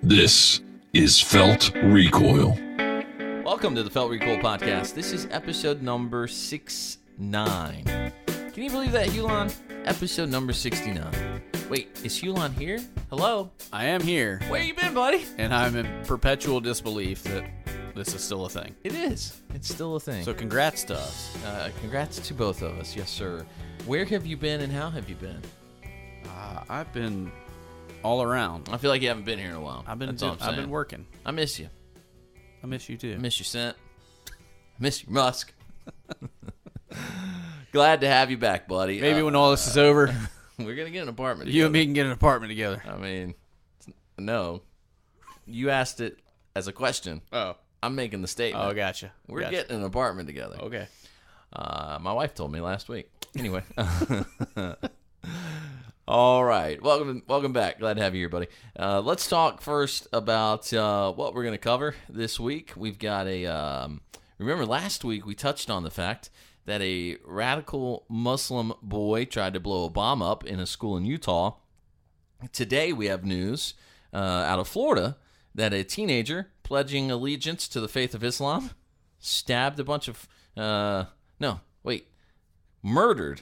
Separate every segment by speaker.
Speaker 1: This is Felt Recoil.
Speaker 2: Welcome to the Felt Recoil Podcast. This is episode number 69. Can you believe that, Hulon? Episode number 69. Wait, is Hulon here? Hello?
Speaker 3: I am here,
Speaker 2: Where you been, buddy?
Speaker 3: and I'm in perpetual disbelief that this is still a thing.
Speaker 2: It is. It's still a thing.
Speaker 3: So congrats to us.
Speaker 2: Congrats to both of us. Yes, sir. Where have you been and how have you been?
Speaker 3: I've been all around.
Speaker 2: I feel like you haven't been here in a while.
Speaker 3: I've
Speaker 2: That's all I'm saying.
Speaker 3: been working.
Speaker 2: I miss you.
Speaker 3: I miss you too.
Speaker 2: I miss your scent. I miss your musk. Glad to have you back, buddy.
Speaker 3: Maybe when all this is over,
Speaker 2: We're going to get an apartment
Speaker 3: you
Speaker 2: together.
Speaker 3: and me can get an apartment together.
Speaker 2: I mean, no. You asked it as a question.
Speaker 3: Oh.
Speaker 2: I'm making the statement.
Speaker 3: Oh, gotcha.
Speaker 2: We're getting an apartment together.
Speaker 3: Okay.
Speaker 2: My wife told me last week. Anyway. All right. Welcome back. Glad to have you here, buddy. Let's talk first about what we're going to cover this week. We've got remember last week we touched on the fact that a radical Muslim boy tried to blow a bomb up in a school in Utah. Today we have news out of Florida that a teenager pledging allegiance to the faith of Islam stabbed a bunch of murdered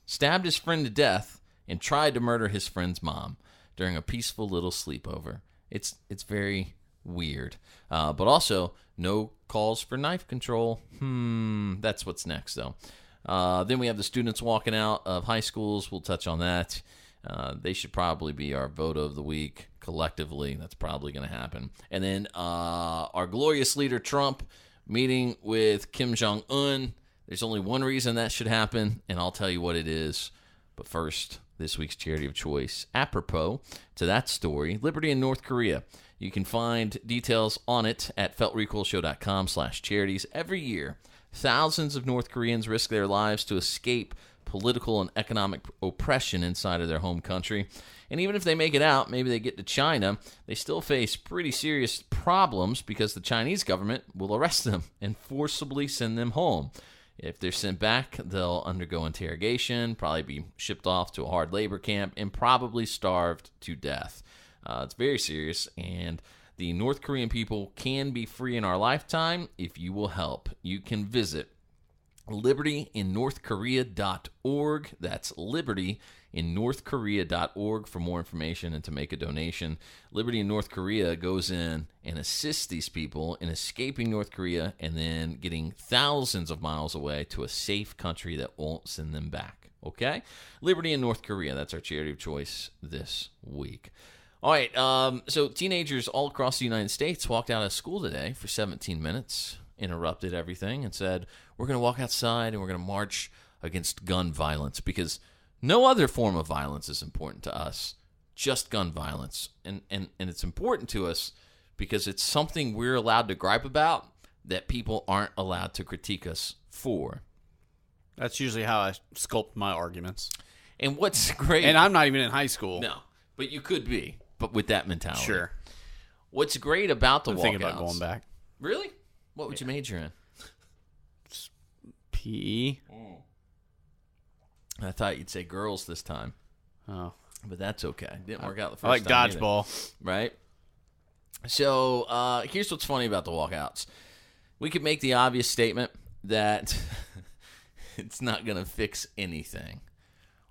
Speaker 2: stabbed his friend to death and tried to murder his friend's mom during a peaceful little sleepover. It's very weird. But also, no calls for knife control. That's what's next, though. Then we have the students walking out of high schools. We'll touch on that. They should probably be our vote of the week collectively. That's probably going to happen. And then our glorious leader, Trump, meeting with Kim Jong-un. There's only one reason that should happen, and I'll tell you what it is. But first, this week's charity of choice. Apropos to that story, Liberty in North Korea. You can find details on it at feltrecoilshow.com/charities. Every year, thousands of North Koreans risk their lives to escape political and economic oppression inside of their home country. And even if they make it out, maybe they get to China, they still face pretty serious problems because the Chinese government will arrest them and forcibly send them home. If they're sent back, they'll undergo interrogation, probably be shipped off to a hard labor camp, and probably starved to death. It's very serious, and the North Korean people can be free in our lifetime if you will help. You can visit libertyinnorthkorea.org. That's libertyinnorthkorea.org for more information and to make a donation. Liberty in North Korea goes in and assists these people in escaping North Korea and then getting thousands of miles away to a safe country that won't send them back. Okay? Liberty in North Korea. That's our charity of choice this week. All right. So teenagers all across the United States walked out of school today for 17 minutes. Interrupted everything and said, we're going to walk outside and we're going to march against gun violence because no other form of violence is important to us, just gun violence. And it's important to us because it's something we're allowed to gripe about that people aren't allowed to critique us for.
Speaker 3: That's usually how I sculpt my arguments.
Speaker 2: And what's great...
Speaker 3: And I'm not even in high school.
Speaker 2: No, but you could be, but with that mentality.
Speaker 3: Sure.
Speaker 2: What's great about the walkouts...
Speaker 3: I'm thinking about going back.
Speaker 2: Really? What would you major in?
Speaker 3: PE.
Speaker 2: I thought you'd say girls this time.
Speaker 3: Oh.
Speaker 2: But that's okay. Didn't work out the first
Speaker 3: I like
Speaker 2: time
Speaker 3: dodgeball.
Speaker 2: either, right? So here's what's funny about the walkouts. We could make the obvious statement that it's not going to fix anything.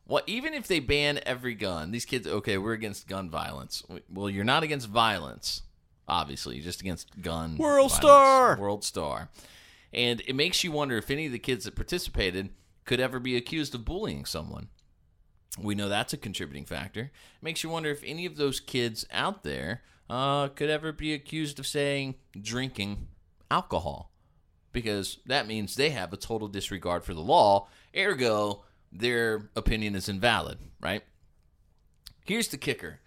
Speaker 2: Well, even if they ban every gun, these kids, okay, we're against gun violence. Well, you're not against violence. Obviously, you're just against gun
Speaker 3: World
Speaker 2: violence.
Speaker 3: Star!
Speaker 2: World Star. And it makes you wonder if any of the kids that participated could ever be accused of bullying someone. We know that's a contributing factor. It makes you wonder if any of those kids out there could ever be accused of, saying, drinking alcohol. Because that means they have a total disregard for the law. Ergo, their opinion is invalid, right? Here's the kicker.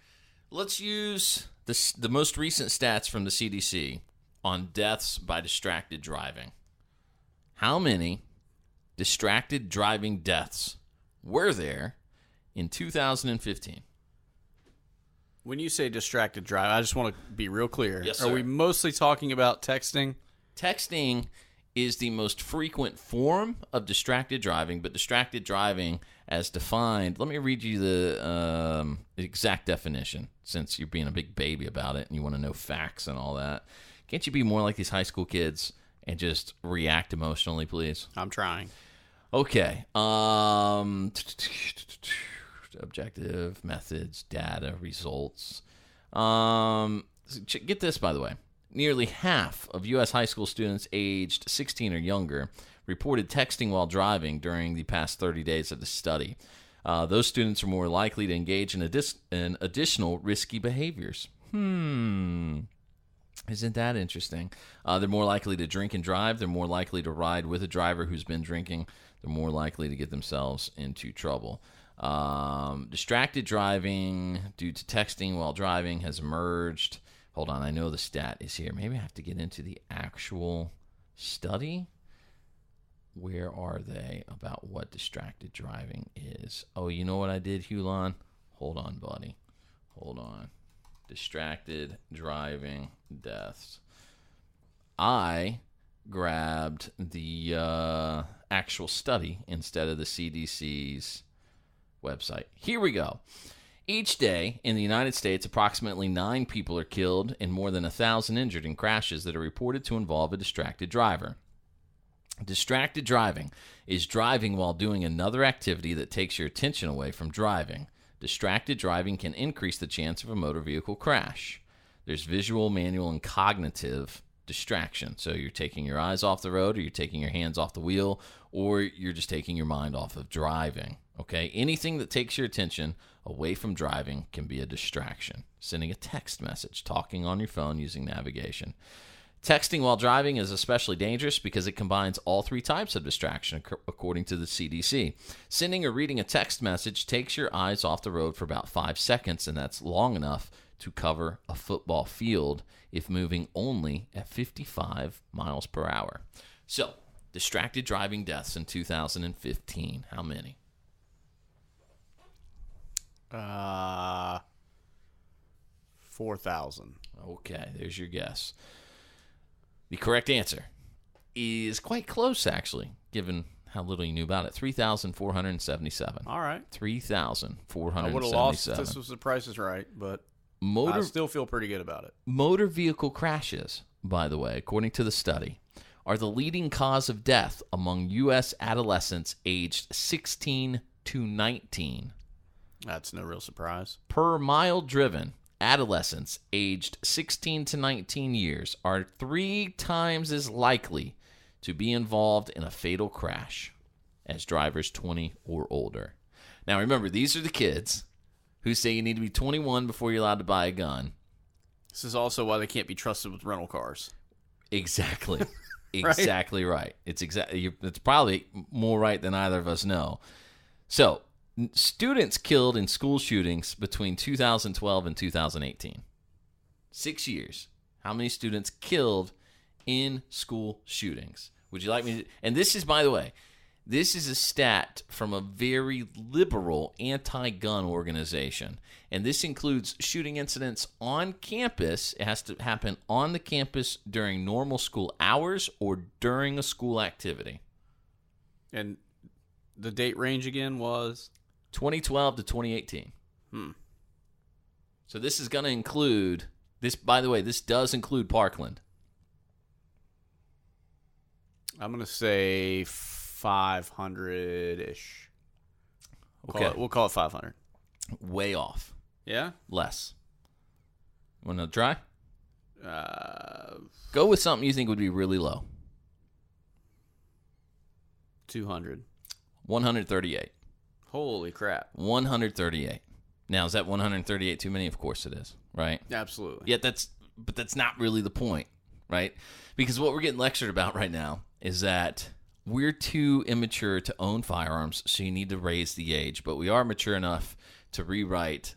Speaker 2: Let's use the most recent stats from the CDC on deaths by distracted driving. How many distracted driving deaths were there in 2015?
Speaker 3: When you say distracted drive, I just want to be real clear.
Speaker 2: Yes,
Speaker 3: Are
Speaker 2: sir.
Speaker 3: we mostly talking about texting?
Speaker 2: Texting is the most frequent form of distracted driving, but distracted driving as defined, let me read you the exact definition, since you're being a big baby about it and you want to know facts and all that. Can't you be more like these high school kids and just react emotionally, please?
Speaker 3: I'm trying.
Speaker 2: Okay. Objective, methods, data, results. Get this, by the way. Nearly half of U.S. high school students aged 16 or younger reported texting while driving during the past 30 days of the study. Those students are more likely to engage in additional risky behaviors. Isn't that interesting? They're more likely to drink and drive. They're more likely to ride with a driver who's been drinking. They're more likely to get themselves into trouble. Distracted driving due to texting while driving has emerged. Hold on, I know the stat is here. Maybe I have to get into the actual study. Where are they about what distracted driving is? Oh, you know what I did, Hulon? Hold on, buddy. Hold on. Distracted driving deaths. I grabbed the actual study instead of the CDC's website. Here we go. Each day in the United States, approximately 9 people are killed and more than 1,000 injured in crashes that are reported to involve a distracted driver. Distracted driving is driving while doing another activity that takes your attention away from driving. Distracted driving can increase the chance of a motor vehicle crash. There's visual, manual, and cognitive distraction. So you're taking your eyes off the road, or you're taking your hands off the wheel, or you're just taking your mind off of driving. Okay? Anything that takes your attention away from driving can be a distraction. Sending a text message, talking on your phone, using navigation. Texting while driving is especially dangerous because it combines all 3 types of distraction, according to the CDC. Sending or reading a text message takes your eyes off the road for about 5 seconds, and that's long enough to cover a football field if moving only at 55 miles per hour. So, distracted driving deaths in 2015, how many?
Speaker 3: 4,000.
Speaker 2: Okay, there's your guess. The correct answer is quite close, actually, given how little you knew about it. 3,477.
Speaker 3: All right.
Speaker 2: 3,477.
Speaker 3: I would have lost if this was the Price is Right, but I still feel pretty good about it.
Speaker 2: Motor vehicle crashes, by the way, according to the study, are the leading cause of death among U.S. adolescents aged 16 to 19.
Speaker 3: That's no real surprise.
Speaker 2: Per mile driven, adolescents aged 16 to 19 years are 3 times as likely to be involved in a fatal crash as drivers 20 or older. Now, remember, these are the kids who say you need to be 21 before you're allowed to buy a gun.
Speaker 3: This is also why they can't be trusted with rental cars.
Speaker 2: Exactly. Exactly right. It's probably more right than either of us know. So, students killed in school shootings between 2012 and 2018. 6 years. How many students killed in school shootings? Would you like me to? And this is, by the way, this is a stat from a very liberal anti-gun organization. And this includes shooting incidents on campus. It has to happen on the campus during normal school hours or during a school activity.
Speaker 3: And the date range again was?
Speaker 2: 2012 to 2018. So this is going to include, this. By the way, this does include Parkland.
Speaker 3: I'm going to say 500-ish. We'll call it 500.
Speaker 2: Way off.
Speaker 3: Yeah?
Speaker 2: Less. Want to try?
Speaker 3: Uh,
Speaker 2: Go with something you think would be really low.
Speaker 3: 200.
Speaker 2: 138.
Speaker 3: Holy crap.
Speaker 2: 138. Now, is that 138 too many? Of course it is, right?
Speaker 3: Absolutely.
Speaker 2: Yeah, but that's not really the point, right? Because what we're getting lectured about right now is that we're too immature to own firearms, so you need to raise the age. But we are mature enough to rewrite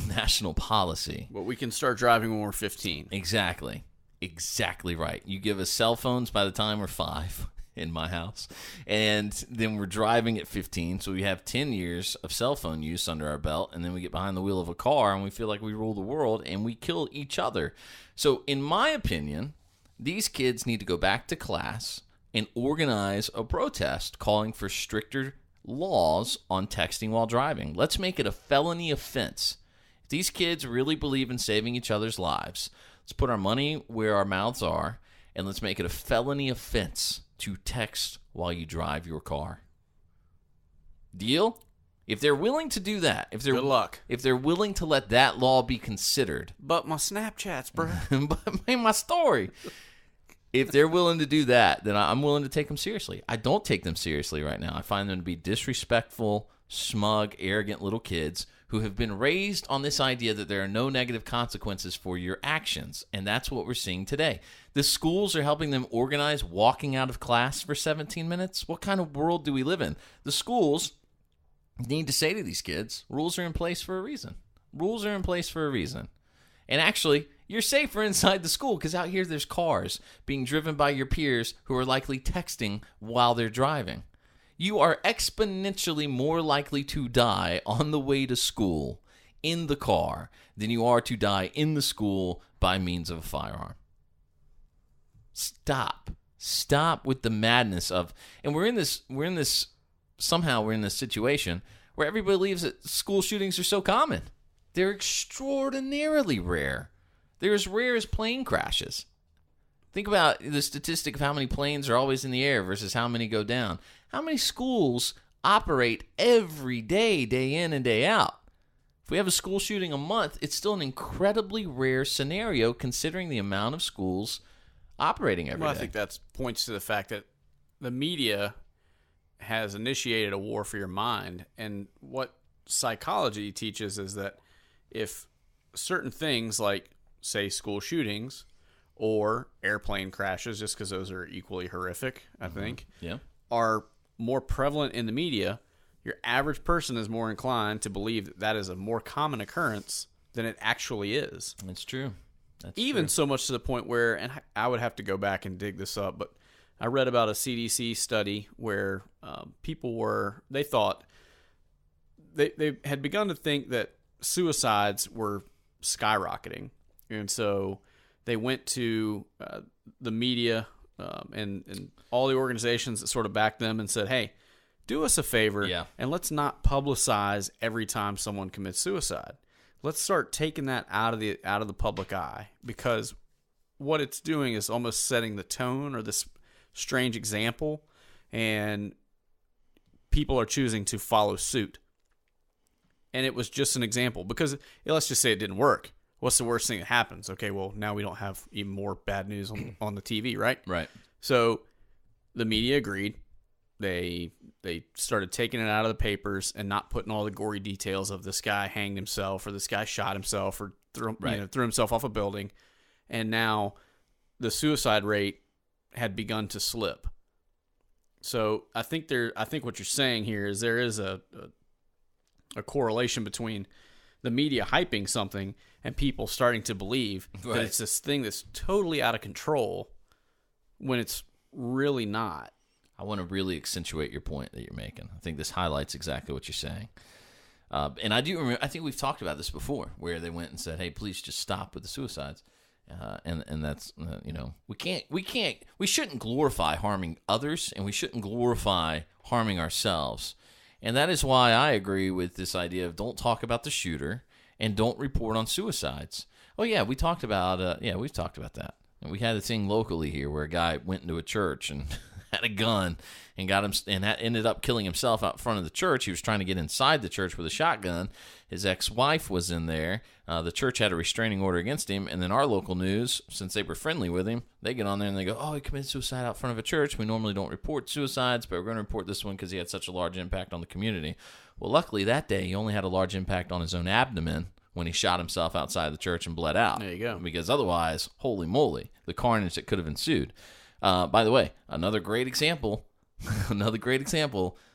Speaker 2: national policy.
Speaker 3: But we can start driving when we're 15.
Speaker 2: Exactly. Exactly right. You give us cell phones by the time we're 5 in my house, and then we're driving at 15, so we have 10 years of cell phone use under our belt, and then we get behind the wheel of a car, and we feel like we rule the world, and we kill each other. So in my opinion, these kids need to go back to class, and organize a protest calling for stricter laws on texting while driving. Let's make it a felony offense. If these kids really believe in saving each other's lives, let's put our money where our mouths are, and let's make it a felony offense to text while you drive your car. Deal? If they're willing to do that, if they're
Speaker 3: good luck.
Speaker 2: If they're willing to let that law be considered,
Speaker 3: but my Snapchats, bro.
Speaker 2: but my story. If they're willing to do that, then I'm willing to take them seriously. I don't take them seriously right now. I find them to be disrespectful, smug, arrogant little kids who have been raised on this idea that there are no negative consequences for your actions. And that's what we're seeing today. The schools are helping them organize walking out of class for 17 minutes. What kind of world do we live in? The schools need to say to these kids, rules are in place for a reason. Rules are in place for a reason. And actually, you're safer inside the school because out here there's cars being driven by your peers who are likely texting while they're driving. You are exponentially more likely to die on the way to school in the car than you are to die in the school by means of a firearm. Stop with the madness of, and we're in this situation where everybody believes that school shootings are so common. They're extraordinarily rare. They're as rare as plane crashes. Think about the statistic of how many planes are always in the air versus how many go down. How many schools operate every day, day in and day out? If we have a school shooting a month, it's still an incredibly rare scenario considering the amount of schools operating every day.
Speaker 3: I think that points to the fact that the media has initiated a war for your mind. And what psychology teaches is that if certain things like, say, school shootings or airplane crashes, just because those are equally horrific, I think, are more prevalent in the media, your average person is more inclined to believe that that is a more common occurrence than it actually is.
Speaker 2: It's true.
Speaker 3: Even so much to the point where, and I would have to go back and dig this up, but I read about a CDC study where they thought they had begun to think that suicides were skyrocketing. And so they went to the media and all the organizations that sort of backed them and said, hey, do us a favor and let's not publicize every time someone commits suicide. Let's start taking that out of the public eye, because what it's doing is almost setting the tone or this strange example, and people are choosing to follow suit. And it was just an example, because let's just say it didn't work. What's the worst thing that happens? Okay, well, now we don't have even more bad news on the TV, right?
Speaker 2: Right.
Speaker 3: So the media agreed. They started taking it out of the papers and not putting all the gory details of this guy hanged himself or this guy shot himself or threw himself off a building. And now the suicide rate had begun to slip. So I think what you're saying here is there is a correlation between the media hyping something and people starting to believe that it's this thing that's totally out of control when it's really not.
Speaker 2: I want to really accentuate your point that you're making. I think this highlights exactly what you're saying. And I do remember, I think we've talked about this before, where they went and said, hey, please just stop with the suicides. And that's, we shouldn't glorify harming others, and we shouldn't glorify harming ourselves. And that is why I agree with this idea of don't talk about the shooter and don't report on suicides. Oh yeah, we've talked about that. And we had a thing locally here where a guy went into a church and had a gun and ended up killing himself out front of the church. He was trying to get inside the church with a shotgun. His ex-wife was in there. The church had a restraining order against him. And then our local news, since they were friendly with him, they get on there and they go, oh, he committed suicide out front of a church. We normally don't report suicides, but we're going to report this one because he had such a large impact on the community. Well, luckily that day he only had a large impact on his own abdomen when he shot himself outside the church and bled out.
Speaker 3: There you go.
Speaker 2: Because otherwise, holy moly, the carnage that could have ensued. By the way, another great example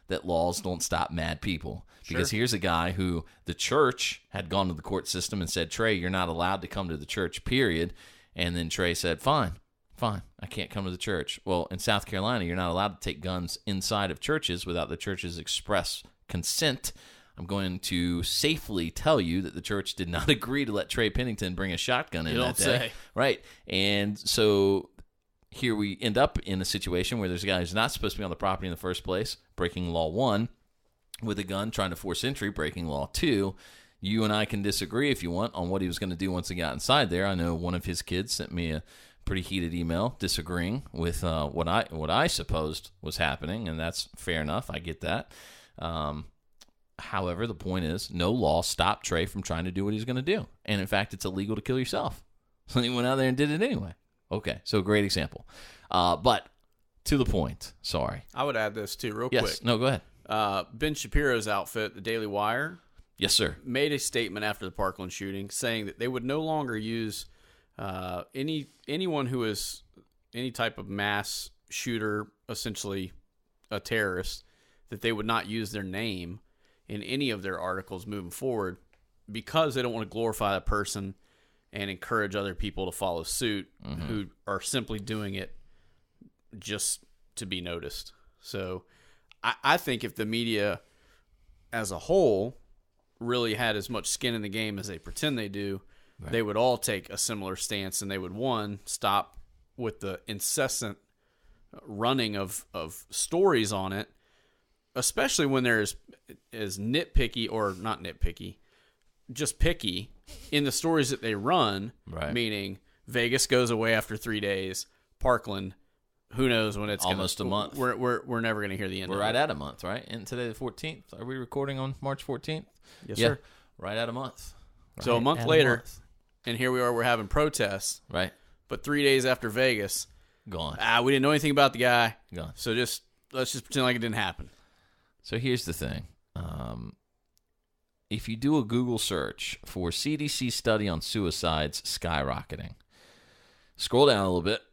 Speaker 2: that laws don't stop mad people. Because here's a guy who the church had gone to the court system and said, Trey, you're not allowed to come to the church, period. And then Trey said, fine, I can't come to the church. Well, in South Carolina, you're not allowed to take guns inside of churches without the church's express consent. I'm going to safely tell you that the church did not agree to let Trey Pennington bring a shotgun in that day.
Speaker 3: Say.
Speaker 2: Right. And so here we end up in a situation where there's a guy who's not supposed to be on the property in the first place, breaking law 1, with a gun, trying to force entry, breaking law 2. You and I can disagree if you want on what he was going to do once he got inside there. I know one of his kids sent me a pretty heated email disagreeing with what I supposed was happening, and that's fair enough. I get that. However, the point is, no law stopped Trey from trying to do what he's going to do. And in fact, it's illegal to kill yourself. So he went out there and did it anyway. Okay, so great example. But to the point, sorry.
Speaker 3: I would add this too, real
Speaker 2: Yes,
Speaker 3: quick.
Speaker 2: no, go ahead.
Speaker 3: Ben Shapiro's outfit, the Daily Wire,
Speaker 2: Yes, sir.
Speaker 3: made a statement after the Parkland shooting saying that they would no longer use anyone who is any type of mass shooter, essentially a terrorist, that they would not use their name in any of their articles moving forward because they don't want to glorify the person and encourage other people to follow suit who are simply doing it just to be noticed. So I think if the media as a whole really had as much skin in the game as they pretend they do,
Speaker 2: Right.
Speaker 3: they would all take a similar stance, and they would, one, stop with the incessant running of stories on it, especially when they're as nitpicky, or not nitpicky, just picky in the stories that they run,
Speaker 2: Right.
Speaker 3: meaning Vegas goes away after 3 days, Parkland, who knows when it's
Speaker 2: Almost a month.
Speaker 3: We're never going to hear the end
Speaker 2: We're
Speaker 3: of
Speaker 2: right
Speaker 3: it.
Speaker 2: at a month, right? And today the 14th. Are we recording on March 14th?
Speaker 3: Yes,
Speaker 2: Yeah,
Speaker 3: sir.
Speaker 2: right at a month.
Speaker 3: So a
Speaker 2: Right
Speaker 3: month
Speaker 2: at
Speaker 3: later,
Speaker 2: month.
Speaker 3: and here we are, we're having protests,
Speaker 2: Right?
Speaker 3: but 3 days after Vegas,
Speaker 2: Gone.
Speaker 3: we didn't know anything about the guy,
Speaker 2: Gone.
Speaker 3: so let's just pretend like it didn't happen.
Speaker 2: So here's the thing. If you do a Google search for CDC study on suicides skyrocketing, scroll down a little bit.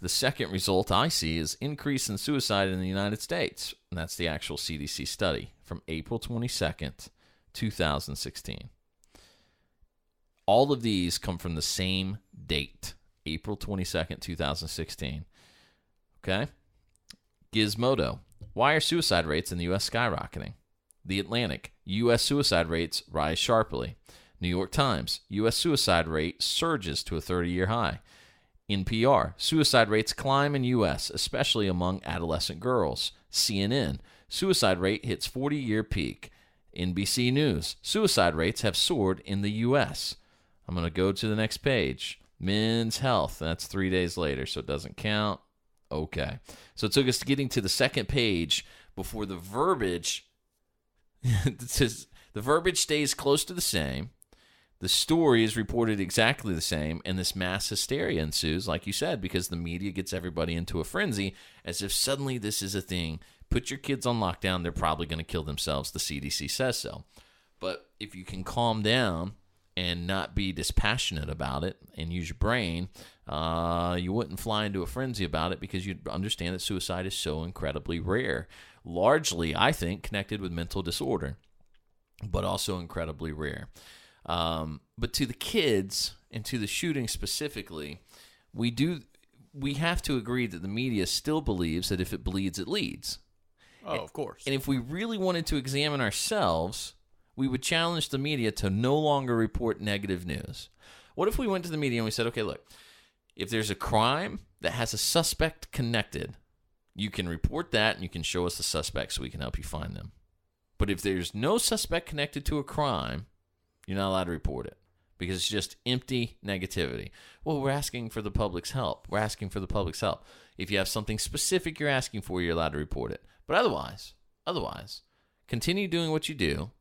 Speaker 2: The second result I see is increase in suicide in the United States. And that's the actual CDC study from April 22nd, 2016. All of these come from the same date, April 22nd, 2016. Okay? Gizmodo. Why are suicide rates in the U.S. skyrocketing? The Atlantic. U.S. suicide rates rise sharply. New York Times. U.S. suicide rate surges to a 30-year high. NPR. Suicide rates climb in U.S., especially among adolescent girls. CNN. Suicide rate hits 40-year peak. NBC News. Suicide rates have soared in the U.S. I'm going to go to the next page. Men's Health. That's 3 days later, so it doesn't count. Okay. So it took us to getting to the second page before the verbiage the verbiage stays close to the same. The story is reported exactly the same, and this mass hysteria ensues, like you said, because the media gets everybody into a frenzy as if suddenly this is a thing. Put your kids on lockdown, they're probably going to kill themselves. The CDC says so. But if you can calm down and not be dispassionate about it and use your brain, you wouldn't fly into a frenzy about it because you'd understand that suicide is so incredibly rare. Largely, I think, connected with mental disorder, but also incredibly rare. But to the kids and to the shooting specifically, we have to agree that the media still believes that if it bleeds, it leads.
Speaker 3: Oh, of course.
Speaker 2: And if we really wanted to examine ourselves, we would challenge the media to no longer report negative news. What if we went to the media and we said, okay, look, if there's a crime that has a suspect connected, you can report that and you can show us the suspect so we can help you find them. But if there's no suspect connected to a crime, you're not allowed to report it because it's just empty negativity. Well, we're asking for the public's help. We're asking for the public's help. If you have something specific you're asking for, you're allowed to report it. But otherwise, continue doing what you do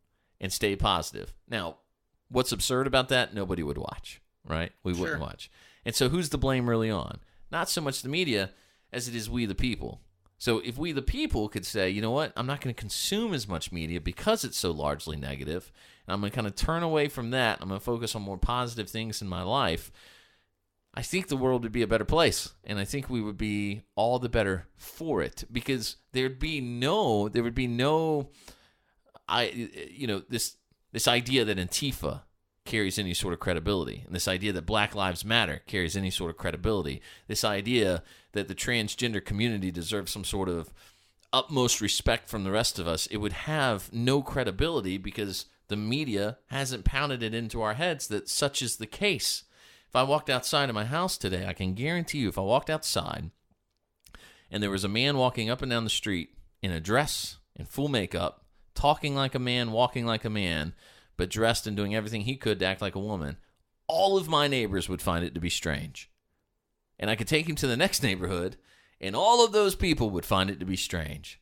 Speaker 2: and stay positive. Now, what's absurd about that? Nobody would watch, right? We wouldn't watch. And so who's the blame really on? Not so much the media as it is we the people. So if we the people could say, you know what, I'm not going to consume as much media because it's so largely negative, and I'm going to kind of turn away from that. I'm going to focus on more positive things in my life. I think the world would be a better place, and I think we would be all the better for it because there would be no, this idea that Antifa carries any sort of credibility, and this idea that Black Lives Matter carries any sort of credibility, this idea that the transgender community deserves some sort of utmost respect from the rest of us, it would have no credibility because the media hasn't pounded it into our heads that such is the case. If I walked outside of my house today, I can guarantee you if I walked outside and there was a man walking up and down the street in a dress, in full makeup, talking like a man, walking like a man, but dressed and doing everything he could to act like a woman, all of my neighbors would find it to be strange. And I could take him to the next neighborhood, and all of those people would find it to be strange.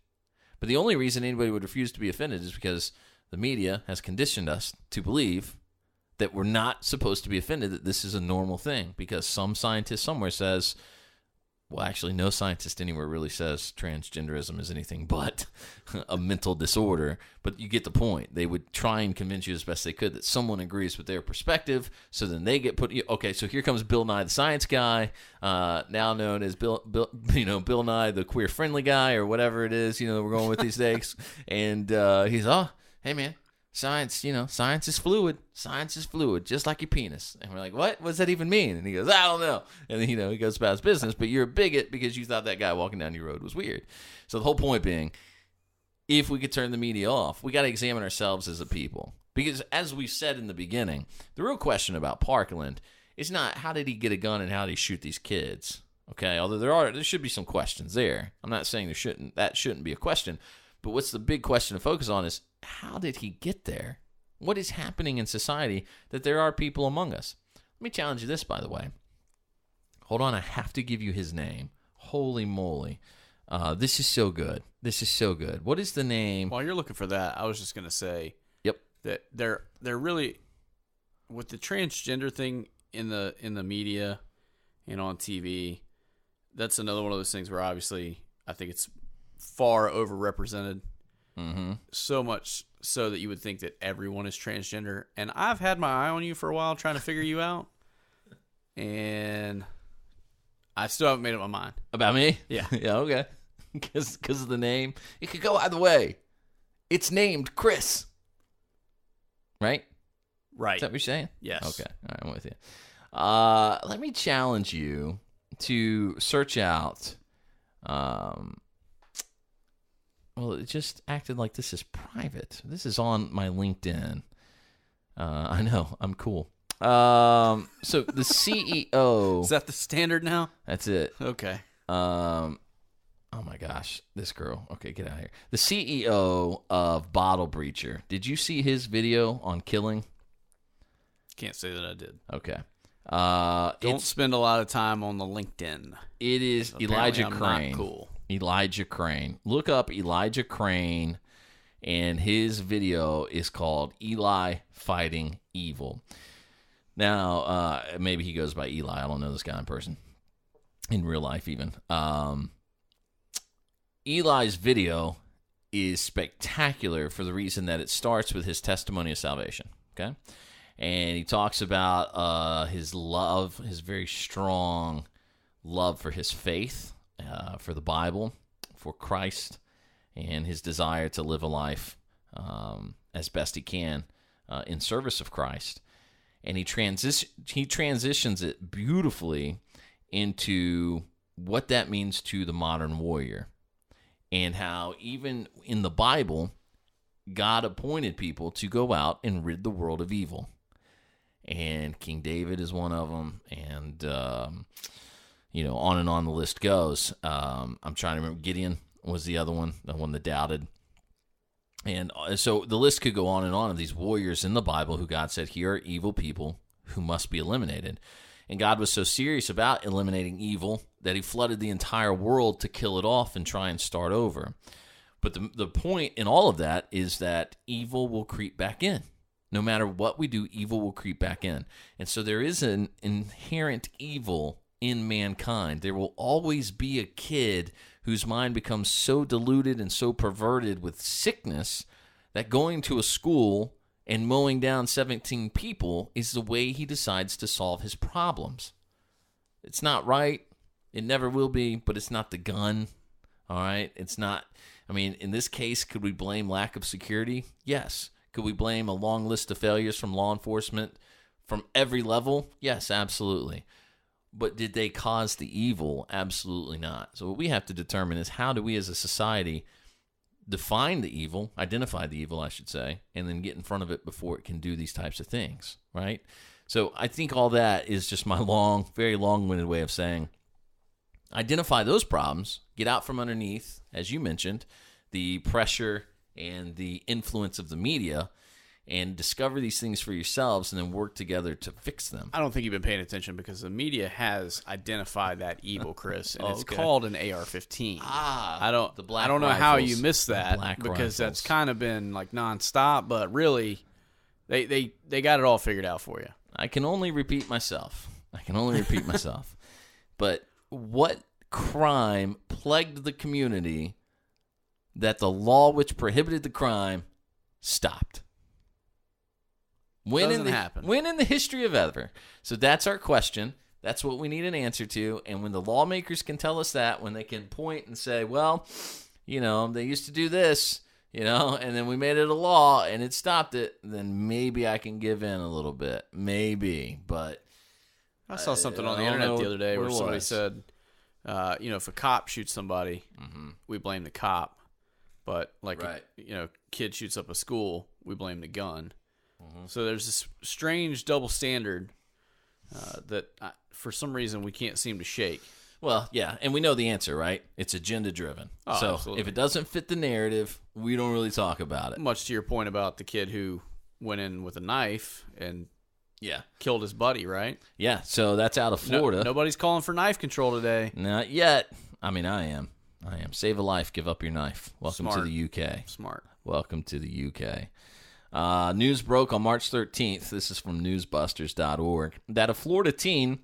Speaker 2: But the only reason anybody would refuse to be offended is because the media has conditioned us to believe that we're not supposed to be offended, that this is a normal thing, because some scientist somewhere says, well, actually, no scientist anywhere really says transgenderism is anything but a mental disorder. But you get the point. They would try and convince you as best they could that someone agrees with their perspective. So then they get put. Okay, so here comes Bill Nye, the science guy, now known as Bill Nye, the queer friendly guy, or whatever it is. We're going with these days. And he's, hey man, science is fluid. Science is fluid, just like your penis. And we're like, what? What does that even mean? And he goes, I don't know. And then, he goes about his business, but you're a bigot because you thought that guy walking down your road was weird. So the whole point being, if we could turn the media off, we got to examine ourselves as a people. Because as we said in the beginning, the real question about Parkland is not how did he get a gun and how did he shoot these kids? Okay, although there should be some questions there. I'm not saying that shouldn't be a question. But what's the big question to focus on is, how did he get there? What is happening in society that there are people among us? Let me challenge you this, by the way. Hold on, I have to give you his name. Holy moly. This is so good. This is so good. What is the name?
Speaker 3: While you're looking for that, I was just going to say that they're really, with the transgender thing in the media and on TV, that's another one of those things where obviously I think it's far overrepresented.
Speaker 2: Mm-hmm.
Speaker 3: So much so that you would think that everyone is transgender. And I've had my eye on you for a while trying to figure you out. And I still haven't made up my mind.
Speaker 2: About me?
Speaker 3: Yeah.
Speaker 2: Yeah, okay. Because of the name. It could go either way. It's named Kris. Right?
Speaker 3: Right.
Speaker 2: Is that what you're saying?
Speaker 3: Yes.
Speaker 2: Okay. All right, I'm with you. Let me challenge you to search out... Well, it just acted like this is private. This is on my LinkedIn. I know. I'm cool. So the CEO...
Speaker 3: Is that the standard now?
Speaker 2: That's it.
Speaker 3: Okay.
Speaker 2: Oh, my gosh. This girl. Okay, get out of here. The CEO of Bottle Breacher. Did you see his video on killing?
Speaker 3: Can't say that I did.
Speaker 2: Okay.
Speaker 3: Don't spend a lot of time on the LinkedIn.
Speaker 2: It is Elijah Crane.
Speaker 3: Not cool.
Speaker 2: Elijah Crane. Look up Elijah Crane, and his video is called Eli Fighting Evil. Now, maybe he goes by Eli. I don't know this guy in person, in real life even. Eli's video is spectacular for the reason that it starts with his testimony of salvation, okay? And he talks about his love, his very strong love for his faith, for the Bible, for Christ, and his desire to live a life as best he can in service of Christ. And he transitions it beautifully into what that means to the modern warrior, and how even in the Bible, God appointed people to go out and rid the world of evil. And King David is one of them, and on and on the list goes. I'm trying to remember. Gideon was the other one, the one that doubted. And so the list could go on and on of these warriors in the Bible who God said, here are evil people who must be eliminated. And God was so serious about eliminating evil that he flooded the entire world to kill it off and try and start over. But the point in all of that is that evil will creep back in. No matter what we do, evil will creep back in. And so there is an inherent evil in mankind. There will always be a kid whose mind becomes so diluted and so perverted with sickness that going to a school and mowing down 17 people is the way he decides to solve his problems. It's not right. It never will be, but it's not the gun. All right? It's not. I mean, in this case, could we blame lack of security? Yes. Could we blame a long list of failures from law enforcement from every level? Yes, absolutely. But did they cause the evil? Absolutely not. So what we have to determine is, how do we as a society define the evil, identify the evil, I should say, and then get in front of it before it can do these types of things, right? So I think all that is just my very long-winded way of saying identify those problems, get out from underneath, as you mentioned, the pressure and the influence of the media, and discover these things for yourselves and then work together to fix them.
Speaker 3: I don't think you've been paying attention because the media has identified that evil, Chris, and it's called an AR-15.
Speaker 2: I don't
Speaker 3: know how you missed that because
Speaker 2: rifles.
Speaker 3: That's kind of been like nonstop, but really they got it all figured out for you.
Speaker 2: I can only repeat myself. But what crime plagued the community that the law which prohibited the crime stopped? When in the history of ever? So that's our question. That's what we need an answer to. And when the lawmakers can tell us that, when they can point and say, well, they used to do this, and then we made it a law and it stopped it, then maybe I can give in a little bit. Maybe. But
Speaker 3: I saw something on the internet the other day where somebody said, if a cop shoots somebody, we blame the cop. But kid shoots up a school, we blame the gun. So there's this strange double standard that for some reason we can't seem to shake.
Speaker 2: Well, yeah, and we know the answer, right? It's agenda-driven. So
Speaker 3: absolutely.
Speaker 2: If it doesn't fit the narrative, we don't really talk about it.
Speaker 3: Much to your point about the kid who went in with a knife and killed his buddy, right?
Speaker 2: Yeah, so that's out of Florida.
Speaker 3: Nobody's calling for knife control today.
Speaker 2: Not yet. I mean, I am. Save a life, give up your knife. Welcome to the UK.
Speaker 3: Smart.
Speaker 2: Welcome to the UK. News broke on March 13th. This is from newsbusters.org. That a Florida teen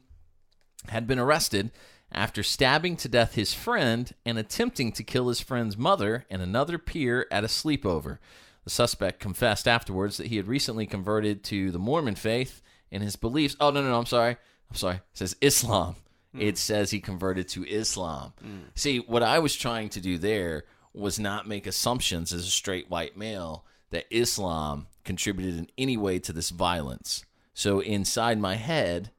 Speaker 2: had been arrested after stabbing to death his friend and attempting to kill his friend's mother and another peer at a sleepover. The suspect confessed afterwards that he had recently converted to the Mormon faith and his beliefs. Oh, no, I'm sorry. It says Islam. It says he converted to Islam. See, what I was trying to do there was not make assumptions as a straight white male that Islam contributed in any way to this violence. So inside my head,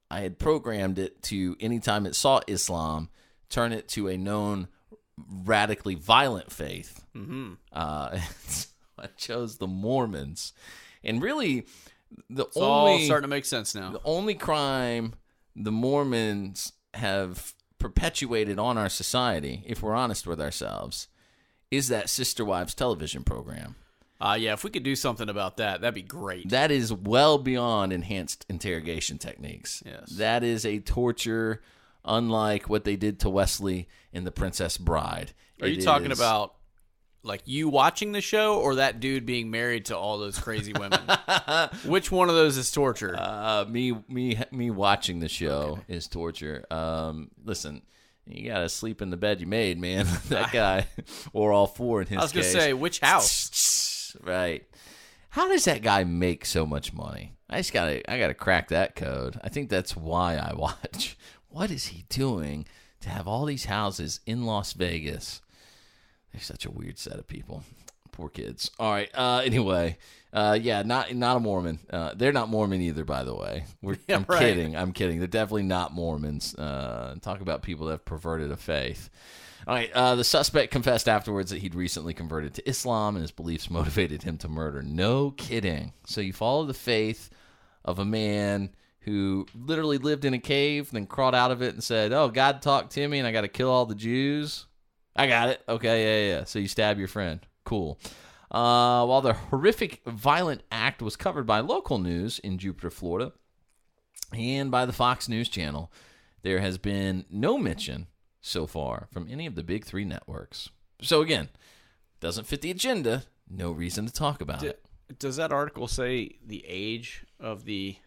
Speaker 2: I had programmed it to, anytime it saw Islam, turn it to a known radically violent faith. I chose the Mormons. And really,
Speaker 3: it's all starting to make sense now.
Speaker 2: The only crime the Mormons have perpetuated on our society, if we're honest with ourselves, is that Sister Wives television program.
Speaker 3: If we could do something about that, that'd be great.
Speaker 2: That is well beyond enhanced interrogation techniques.
Speaker 3: Yes.
Speaker 2: That is a torture unlike what they did to Wesley in The Princess Bride.
Speaker 3: Are you talking about like you watching the show or that dude being married to all those crazy women? Which one of those is torture?
Speaker 2: Me watching the show is torture. Listen, you gotta sleep in the bed you made, man. That guy, or all four in his case.
Speaker 3: I was gonna say, which house?
Speaker 2: Right. How does that guy make so much money? I gotta crack that code. I think that's why I watch. What is he doing to have all these houses in Las Vegas? They're such a weird set of people. Poor kids. All right. Anyway, not a Mormon. They're not Mormon either, by the way. I'm kidding. They're definitely not Mormons. Talk about people that have perverted a faith. All right. The suspect confessed afterwards that he'd recently converted to Islam and his beliefs motivated him to murder. No kidding. So you follow the faith of a man who literally lived in a cave, then crawled out of it and said, "Oh, God talked to me, and I got to kill all the Jews." I got it. Okay, yeah. So you stab your friend. Cool. While the horrific violent act was covered by local news in Jupiter, Florida, and by the Fox News Channel, there has been no mention so far from any of the big three networks. So again, doesn't fit the agenda. No reason to talk about it.
Speaker 3: Does that article say the age of the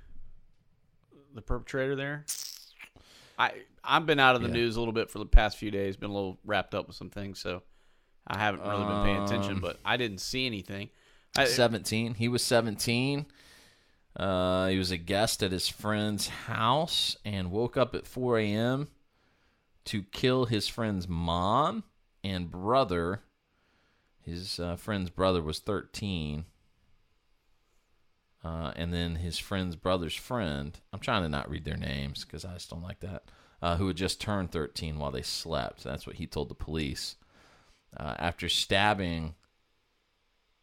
Speaker 3: perpetrator there? I've been out of the news a little bit for the past few days, been a little wrapped up with some things, so I haven't really been paying attention, but I didn't see anything.
Speaker 2: 17. He was 17. He was a guest at his friend's house and woke up at 4 a.m. to kill his friend's mom and brother. His friend's brother was 13. And then his friend's brother's friend, I'm trying to not read their names because I just don't like that, who had just turned 13 while they slept. That's what he told the police. After stabbing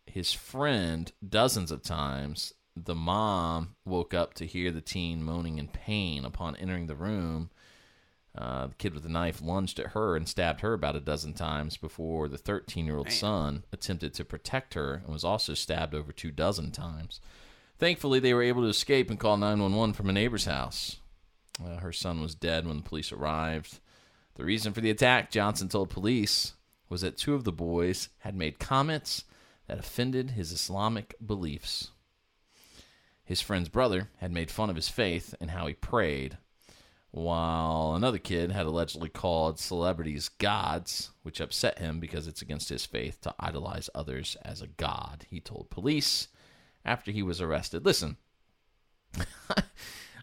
Speaker 2: his friend dozens of times the mom woke up to hear the teen moaning in pain. Upon entering the room, the kid with the knife lunged at her and stabbed her about a dozen times before the 13-year-old son attempted to protect her and was also stabbed over 24 times. Thankfully, they were able to escape and call 911 from a neighbor's house. Her son was dead when the police arrived. The reason for the attack, Johnson told police, was that 2 of the boys had made comments that offended his Islamic beliefs. His friend's brother had made fun of his faith and how he prayed, while another kid had allegedly called celebrities gods, which upset him because it's against his faith to idolize others as a god, he told police after he was arrested. Listen,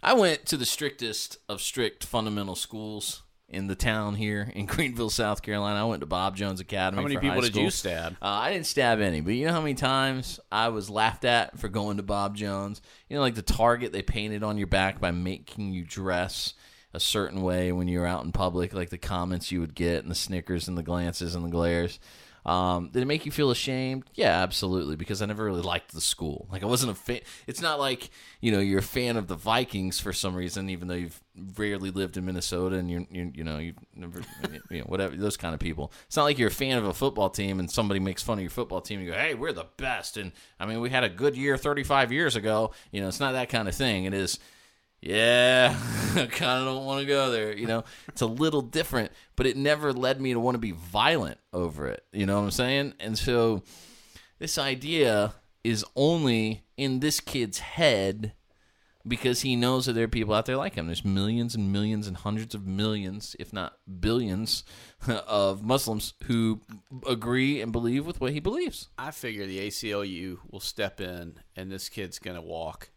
Speaker 2: I went to the strictest of strict fundamental schools in the town here in Greenville, South Carolina. I went to Bob Jones Academy.
Speaker 3: How many
Speaker 2: for
Speaker 3: people
Speaker 2: high
Speaker 3: did
Speaker 2: school.
Speaker 3: you stab?
Speaker 2: I didn't stab any, but you know how many times I was laughed at for going to Bob Jones? You know, like the target they painted on your back by making you dress a certain way when you were out in public, like the comments you would get and the snickers and the glances and the glares. Did it make you feel ashamed? Yeah, absolutely, because I never really liked the school. Like, I wasn't a fan. It's not like, you know, you're a fan of the Vikings for some reason, even though you've rarely lived in Minnesota and you've never, whatever, those kind of people. It's not like you're a fan of a football team and somebody makes fun of your football team and you go, hey, we're the best. And, I mean, we had a good year 35 years ago. You know, it's not that kind of thing. It is, yeah, I kind of don't want to go there. You know, it's a little different, but it never led me to want to be violent over it. You know what I'm saying? And so this idea is only in this kid's head because he knows that there are people out there like him. There's millions and millions and hundreds of millions, if not billions, of Muslims who agree and believe with what he believes.
Speaker 3: I figure the ACLU will step in and this kid's going to walk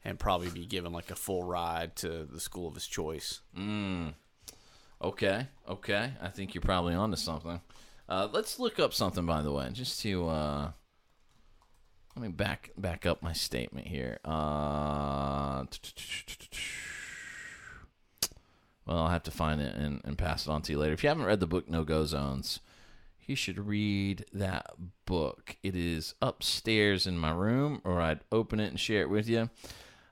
Speaker 3: and probably be given like a full ride to the school of his choice.
Speaker 2: Okay. I think you're probably onto something. Let's look up something, by the way, just to let me back up my statement here. Well, I'll have to find it and pass it on to you later. If you haven't read the book No-Go Zones, you should read that book. It is upstairs in my room, or I'd open it and share it with you.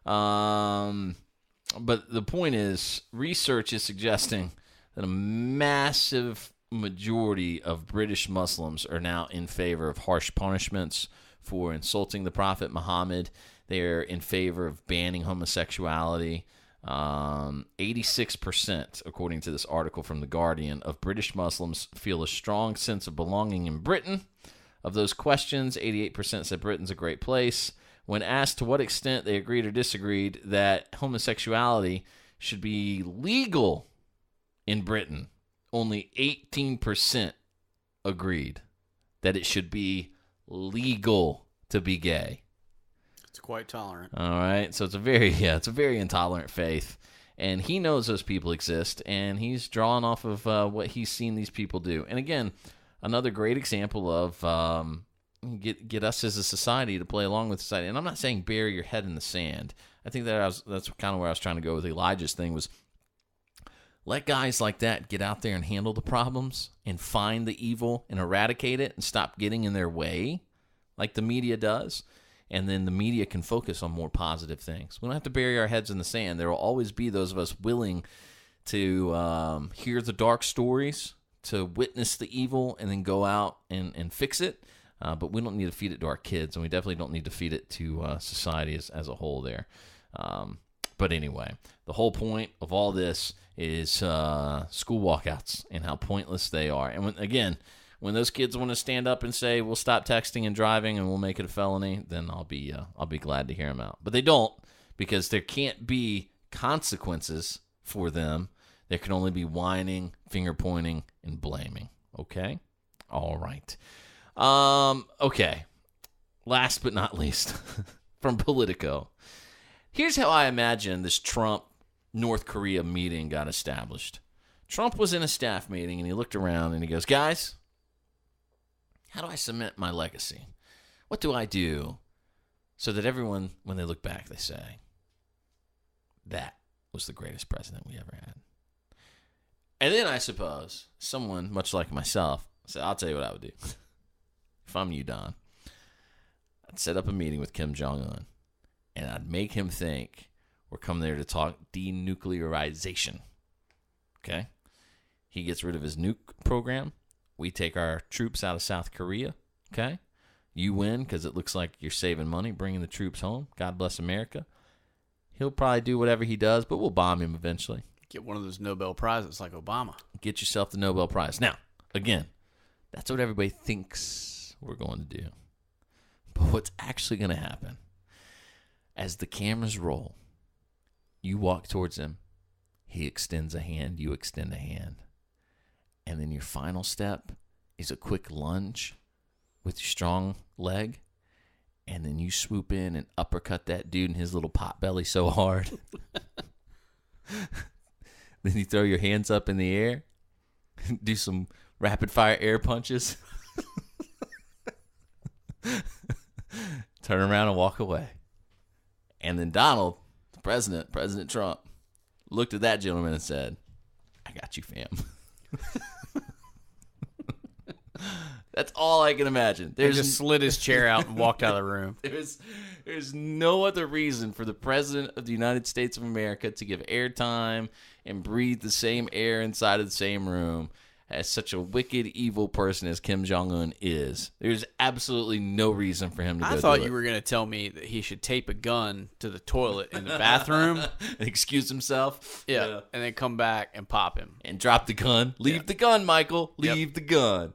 Speaker 2: But the point is, research is suggesting that a massive majority of British Muslims are now in favor of harsh punishments for insulting the Prophet Muhammad. They're in favor of banning homosexuality. 86%, according to this article from The Guardian, of British Muslims feel a strong sense of belonging in Britain. Of those questions, 88% said Britain's a great place. When asked to what extent they agreed or disagreed that homosexuality should be legal in Britain, only 18% agreed that it should be legal to be gay.
Speaker 3: It's quite tolerant.
Speaker 2: All right, so it's a very intolerant faith, and he knows those people exist, and he's drawing off of what he's seen these people do. And again, another great example of get us as a society to play along with society. And I'm not saying bury your head in the sand. I think that's kind of where I was trying to go with Elijah's thing, was let guys like that get out there and handle the problems and find the evil and eradicate it and stop getting in their way like the media does. And then the media can focus on more positive things. We don't have to bury our heads in the sand. There will always be those of us willing to hear the dark stories, to witness the evil, and then go out and fix it. But we don't need to feed it to our kids, and we definitely don't need to feed it to society as a whole there. But anyway, the whole point of all this is school walkouts and how pointless they are. And when those kids want to stand up and say, we'll stop texting and driving and we'll make it a felony, then I'll be glad to hear them out. But they don't, because there can't be consequences for them. There can only be whining, finger pointing, and blaming. Okay? All right. Okay. Last but not least, from Politico. Here's how I imagine this Trump-North Korea meeting got established. Trump was in a staff meeting, and he looked around, and he goes, guys, how do I cement my legacy? What do I do so that everyone, when they look back, they say, that was the greatest president we ever had? And then I suppose someone, much like myself, said, I'll tell you what I would do. If I'm you, Don, I'd set up a meeting with Kim Jong-un, I'd make him think we're coming there to talk denuclearization. Okay? He gets rid of his nuke program. We take our troops out of South Korea. Okay? You win because it looks like you're saving money, bringing the troops home. God bless America. He'll probably do whatever he does, but we'll bomb him eventually.
Speaker 3: Get one of those Nobel Prizes like Obama.
Speaker 2: Get yourself the Nobel Prize. Now, again, that's what everybody thinks we're going to do. But what's actually going to happen, as the cameras roll, you walk towards him, he extends a hand, you extend a hand. And then your final step is a quick lunge with your strong leg. And then you swoop in and uppercut that dude in his little pot belly so hard. Then you throw your hands up in the air, do some rapid fire air punches, turn around and walk away. And then Donald, the President Trump, looked at that gentleman and said, I got you, fam. That's all I can imagine.
Speaker 3: He just slid his chair out and walked out of the room.
Speaker 2: There's no other reason for the President of the United States of America to give airtime and breathe the same air inside of the same room as such a wicked, evil person as Kim Jong-un is. There's absolutely no reason for him to go do it.
Speaker 3: I thought you were going to tell me that he should tape a gun to the toilet in the bathroom.
Speaker 2: Excuse himself.
Speaker 3: Yeah, and then come back and pop him.
Speaker 2: And drop the gun. Leave the gun, Michael. Leave the gun.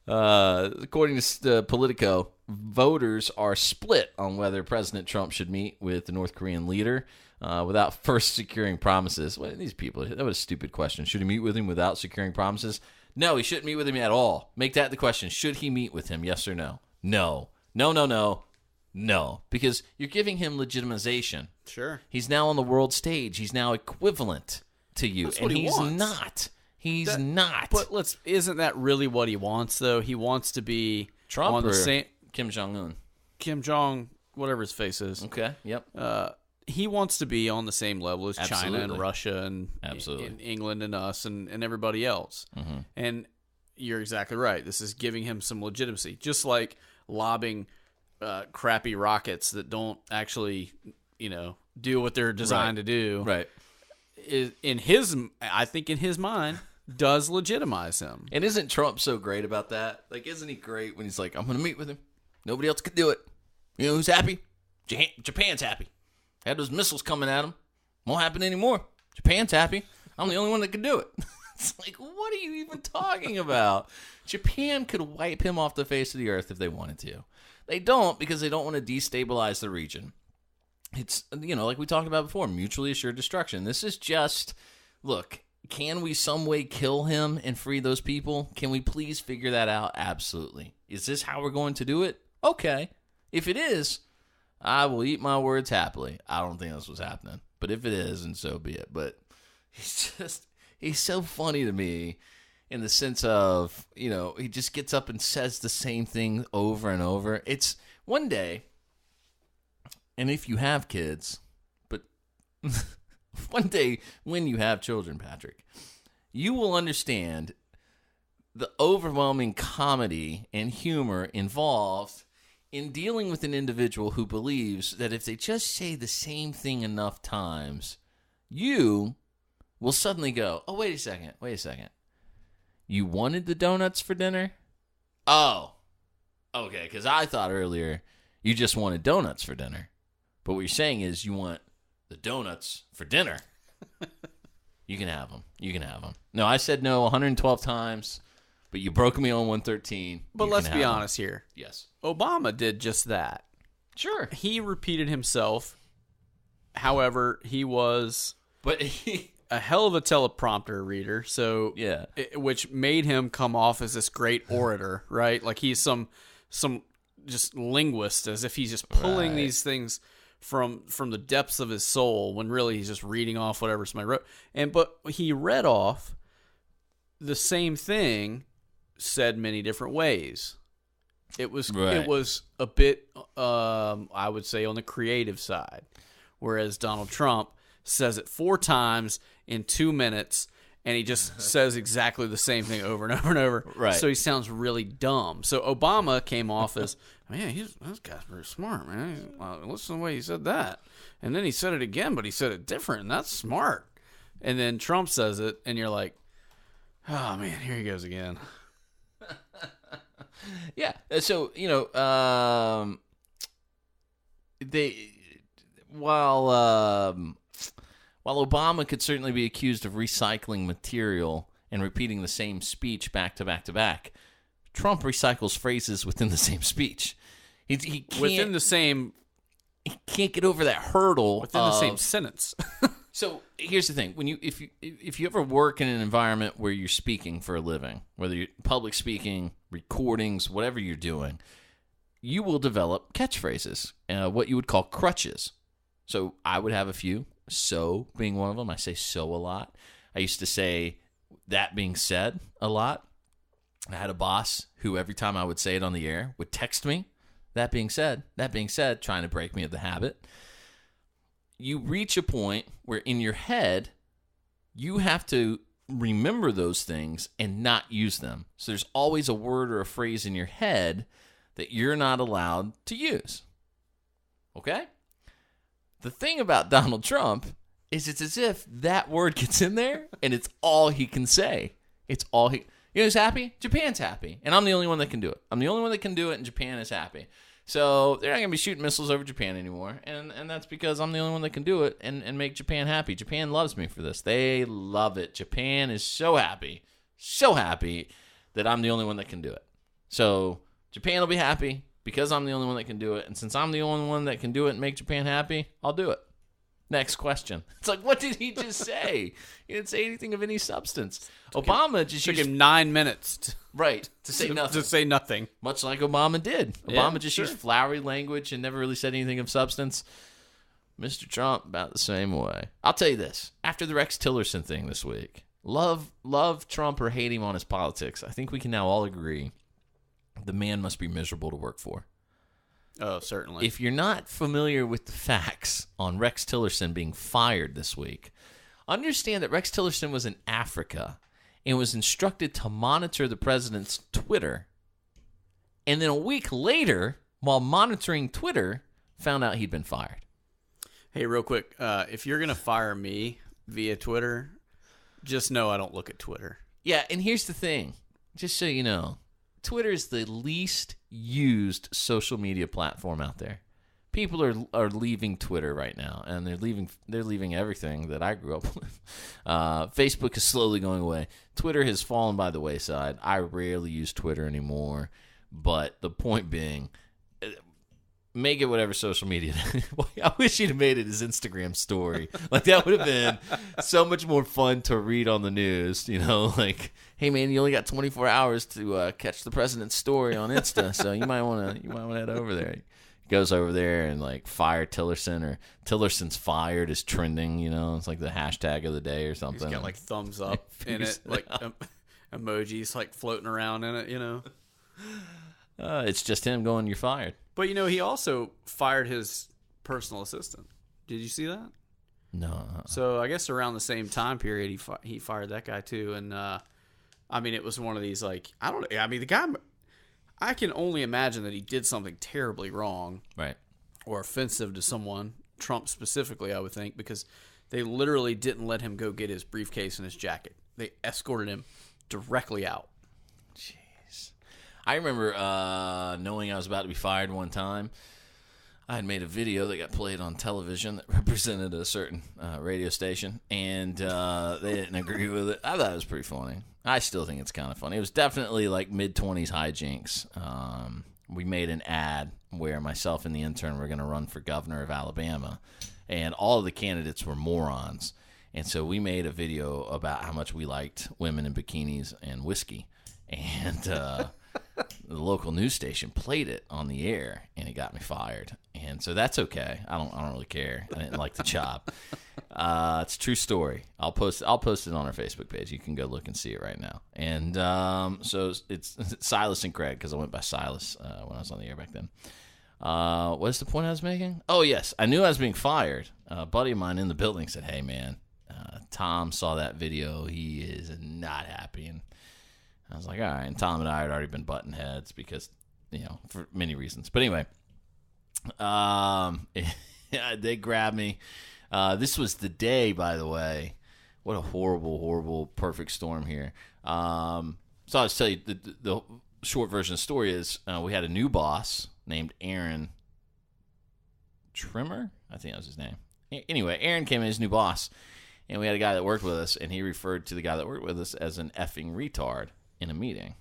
Speaker 2: According to Politico, voters are split on whether President Trump should meet with the North Korean leader without first securing promises. Well, these people, that was a stupid question. Should he meet with him without securing promises? No, he shouldn't meet with him at all. Make that the question. Should he meet with him? Yes or no? No. No. Because you're giving him legitimization.
Speaker 3: Sure.
Speaker 2: He's now on the world stage. He's now equivalent to you.
Speaker 3: That's
Speaker 2: and
Speaker 3: what he
Speaker 2: he's
Speaker 3: wants.
Speaker 2: not. He's not.
Speaker 3: But isn't that really what he wants, though? He wants to be
Speaker 2: Trump
Speaker 3: on the
Speaker 2: or
Speaker 3: same
Speaker 2: Kim Jong-un?
Speaker 3: Kim Jong, whatever his face is.
Speaker 2: Okay, yep.
Speaker 3: He wants to be on the same level as
Speaker 2: Absolutely.
Speaker 3: China and Russia and
Speaker 2: Absolutely.
Speaker 3: England and us and everybody else.
Speaker 2: Mm-hmm.
Speaker 3: And you're exactly right. This is giving him some legitimacy, just like lobbing crappy rockets that don't actually, do what they're designed to do.
Speaker 2: Right.
Speaker 3: I think in his mind, does legitimize him.
Speaker 2: And isn't Trump so great about that? Like, isn't he great when he's like, I'm going to meet with him. Nobody else could do it. You know who's happy? Japan's happy. Had those missiles coming at him. Won't happen anymore. Japan's happy. I'm the only one that can do it. It's like, what are you even talking about? Japan could wipe him off the face of the earth if they wanted to. They don't, because they don't want to destabilize the region. It's, like we talked about before, mutually assured destruction. This is just, look, can we some way kill him and free those people? Can we please figure that out? Absolutely. Is this how we're going to do it? Okay. If it is, I will eat my words happily. I don't think that's what's happening. But if it is, and so be it. But he's so funny to me in the sense of, he just gets up and says the same thing over and over. It's one day, and if you have kids, but one day when you have children, Patrick, you will understand the overwhelming comedy and humor involved in dealing with an individual who believes that if they just say the same thing enough times, you will suddenly go, oh, wait a second. You wanted the donuts for dinner? Oh, okay, because I thought earlier you just wanted donuts for dinner. But what you're saying is you want the donuts for dinner. You can have them. No, I said no 112 times, but you broke me on 113.
Speaker 3: But let's be honest here.
Speaker 2: Yes.
Speaker 3: Obama did just that.
Speaker 2: Sure.
Speaker 3: He repeated himself. However, he was a hell of a teleprompter reader, so
Speaker 2: yeah,
Speaker 3: which made him come off as this great orator, right? Like he's some just linguist, as if he's just pulling these things from the depths of his soul, when really he's just reading off whatever somebody wrote. But he read off the same thing, said many different ways. It was a bit, I would say, on the creative side, whereas Donald Trump says it 4 times in 2 minutes, and he just says exactly the same thing over and over and over.
Speaker 2: Right.
Speaker 3: So he sounds really dumb. So Obama came off as Man, this guy's very smart, man. Listen to the way he said that. And then he said it again, but he said it different, and that's smart. And then Trump says it, and you're like, oh, man, here he goes again.
Speaker 2: Yeah. So, while Obama could certainly be accused of recycling material and repeating the same speech back to back to back, Trump recycles phrases within the same speech. He can't,
Speaker 3: Within the same...
Speaker 2: He can't get over that hurdle.
Speaker 3: Within the same sentence.
Speaker 2: So here's the thing: if you ever work in an environment where you're speaking for a living, whether you're public speaking, recordings, whatever you're doing, you will develop catchphrases, what you would call crutches. So I would have a few. So being one of them, I say so a lot. I used to say that being said a lot. I had a boss who every time I would say it on the air would text me, that being said, trying to break me of the habit. You reach a point where in your head, you have to remember those things and not use them. So there's always a word or a phrase in your head that you're not allowed to use. Okay? The thing about Donald Trump is it's as if that word gets in there and it's all he can say. It's all he... You know who's happy? Japan's happy. And I'm the only one that can do it. I'm the only one that can do it, and Japan is happy. So they're not going to be shooting missiles over Japan anymore. And that's because I'm the only one that can do it and make Japan happy. Japan loves me for this. They love it. Japan is so happy that I'm the only one that can do it. So Japan will be happy because I'm the only one that can do it. And since I'm the only one that can do it and make Japan happy, I'll do it. Next question. It's like, what did he just say? He didn't say anything of any substance. Obama just
Speaker 3: took him 9 minutes
Speaker 2: to say nothing.
Speaker 3: To say nothing.
Speaker 2: Much like Obama did. Obama
Speaker 3: Yeah,
Speaker 2: just
Speaker 3: sure.
Speaker 2: used flowery language and never really said anything of substance. Mr. Trump, about the same way. I'll tell you this. After the Rex Tillerson thing this week, love Trump or hate him on his politics, I think we can now all agree the man must be miserable to work for.
Speaker 3: Oh, certainly.
Speaker 2: If you're not familiar with the facts on Rex Tillerson being fired this week, understand that Rex Tillerson was in Africa and was instructed to monitor the president's Twitter. And then a week later, while monitoring Twitter, found out he'd been fired.
Speaker 3: Hey, real quick, if you're going to fire me via Twitter, just know I don't look at Twitter.
Speaker 2: Yeah, and here's the thing. Just so you know, Twitter is the least used social media platform out there. People are leaving Twitter right now, and they're leaving everything that I grew up with. Facebook is slowly going away. Twitter has fallen by the wayside. I rarely use Twitter anymore, but the point being, make it whatever social media. I wish he'd have made it his Instagram story. Like, that would have been so much more fun to read on the news. You know, like, hey man, you only got 24 hours to catch the president's story on Insta, so you might want to head over there. He goes over there and like fire Tillerson, or Tillerson's fired is trending. You know, it's like the hashtag of the day or something.
Speaker 3: He's got like thumbs up in it, like emojis like floating around in it. You know,
Speaker 2: it's just him going, "You're fired."
Speaker 3: But, you know, he also fired his personal assistant. Did you see that?
Speaker 2: No.
Speaker 3: So I guess around the same time period, he fired that guy too. And, I mean, it was one of these, like, the guy, I can only imagine that he did something terribly wrong.
Speaker 2: Right.
Speaker 3: Or offensive to someone, Trump specifically, I would think, because they literally didn't let him go get his briefcase and his jacket. They escorted him directly out.
Speaker 2: I remember knowing I was about to be fired one time. I had made a video that got played on television that represented a certain radio station, and they didn't agree with it. I thought it was pretty funny. I still think it's kind of funny. It was definitely like mid-20s hijinks. We made an ad where myself and the intern were going to run for governor of Alabama, and all of the candidates were morons. And so we made a video about how much we liked women in bikinis and whiskey, and the local news station played it on the air, and it got me fired. And so that's okay. I don't really care. I didn't like the job. It's a true story. I'll post it on our Facebook page. You can go look and see it right now. And so it's Silas and Craig, because I went by Silas when I was on the air back then. What's the point I was making? Oh, yes. I knew I was being fired. A buddy of mine in the building said, hey, man, Tom saw that video. He is not happy. And I was like, all right. And Tom and I had already been butting heads because for many reasons. But anyway, they grabbed me. This was the day, by the way. What a horrible, horrible perfect storm here. So I'll just tell you, the short version of the story is we had a new boss named Aaron Trimmer. I think that was his name. Anyway, Aaron came in as new boss, and we had a guy that worked with us, and he referred to the guy that worked with us as an effing retard in a meeting.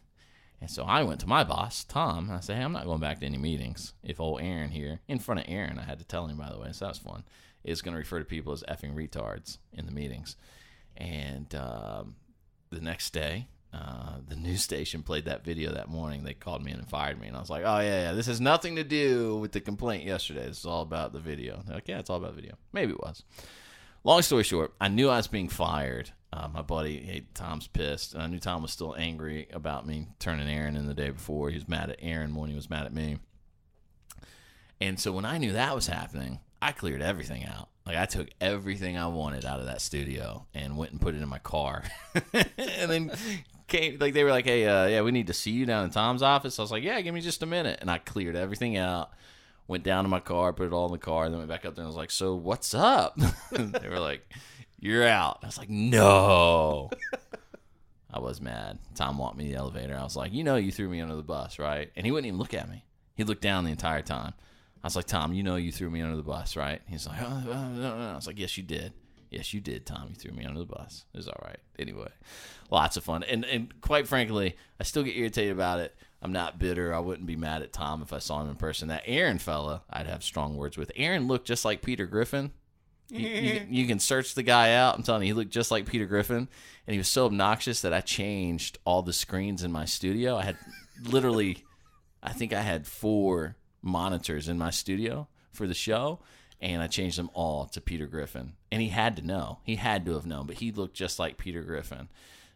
Speaker 2: And so I went to my boss, Tom, and I said, hey, I'm not going back to any meetings if old Aaron here, in front of Aaron, I had to tell him, by the way, so that was fun, is going to refer to people as effing retards in the meetings. And the next day, the news station played that video that morning. They called me in and fired me. And I was like, oh, yeah, this has nothing to do with the complaint yesterday. This is all about the video. They're like, yeah, it's all about video. Maybe it was. Long story short, I knew I was being fired. My buddy, hey, Tom's pissed. And I knew Tom was still angry about me turning Aaron in the day before. He was mad at Aaron more than he was mad at me. And so when I knew that was happening, I cleared everything out. Like, I took everything I wanted out of that studio and went and put it in my car. And then they were like, hey, yeah, we need to see you down in Tom's office. I was like, yeah, give me just a minute. And I cleared everything out, went down to my car, put it all in the car, and then went back up there and I was like, so what's up? They were like, you're out. I was like, no. I was mad. Tom walked me to the elevator. I was like, you threw me under the bus, right? And he wouldn't even look at me. He looked down the entire time. I was like, Tom, you threw me under the bus, right? He's like, oh, no. I was like, yes, you did. Yes, you did, Tom. You threw me under the bus. It was all right. Anyway, lots of fun. And quite frankly, I still get irritated about it. I'm not bitter. I wouldn't be mad at Tom if I saw him in person. That Aaron fella, I'd have strong words with. Aaron looked just like Peter Griffin. You can search the guy out. I'm telling you, he looked just like Peter Griffin. And he was so obnoxious that I changed all the screens in my studio. I had literally, I think I had 4 monitors in my studio for the show, and I changed them all to Peter Griffin. And he had to know. He had to have known, but he looked just like Peter Griffin.